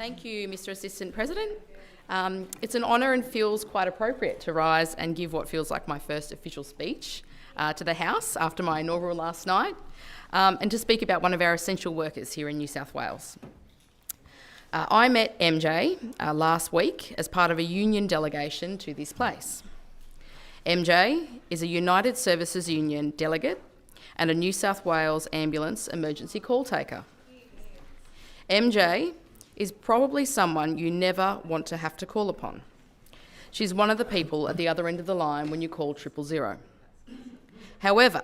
Thank you, Mr Assistant President. It's an honour and feels quite appropriate to rise and give what feels like my first official speech to the House after my inaugural last night, and to speak about one of our essential workers here in New South Wales. I met MJ last week as part of a union delegation to this place. MJ is a United Services Union delegate and a New South Wales ambulance emergency call taker. MJ is probably someone you never want to have to call upon. She's one of the people at the other end of the line when you call 000. However,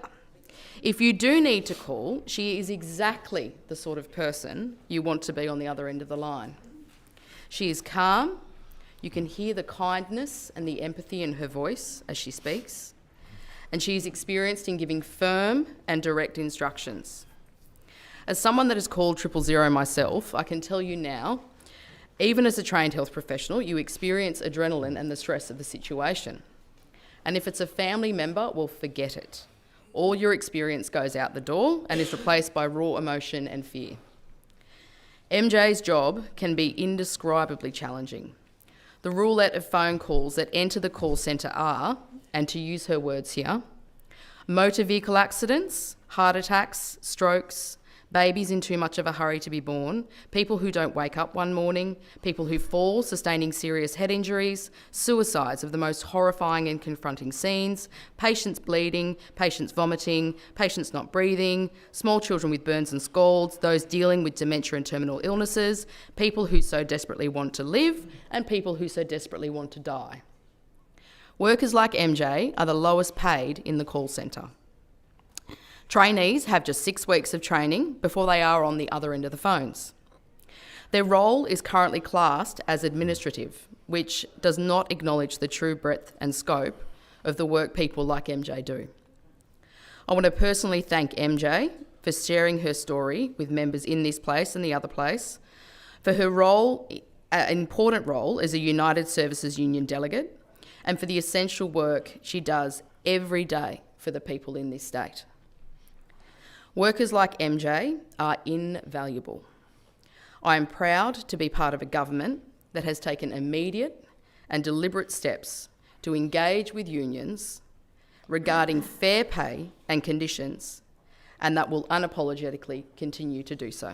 if you do need to call, she is exactly the sort of person you want to be on the other end of the line. She is calm. You can hear the kindness and the empathy in her voice as she speaks, and she is experienced in giving firm and direct instructions. As someone that has called 000 myself, I can tell you now, even as a trained health professional, you experience adrenaline and the stress of the situation. And if it's a family member, well, forget it. All your experience goes out the door and is replaced by raw emotion and fear. MJ's job can be indescribably challenging. The roulette of phone calls that enter the call centre are, and to use her words here, motor vehicle accidents, heart attacks, strokes, babies in too much of a hurry to be born, people who don't wake up one morning, people who fall, sustaining serious head injuries, suicides of the most horrifying and confronting scenes, patients bleeding, patients vomiting, patients not breathing, small children with burns and scalds, those dealing with dementia and terminal illnesses, people who so desperately want to live, and people who so desperately want to die. Workers like MJ are the lowest paid in the call centre. Trainees have just 6 weeks of training before they are on the other end of the phones. Their role is currently classed as administrative, which does not acknowledge the true breadth and scope of the work people like MJ do. I want to personally thank MJ for sharing her story with members in this place and the other place, for her role, an important role as a United Services Union delegate, and for the essential work she does every day for the people in this state. Workers like MJ are invaluable. I am proud to be part of a government that has taken immediate and deliberate steps to engage with unions regarding fair pay and conditions, and that will unapologetically continue to do so.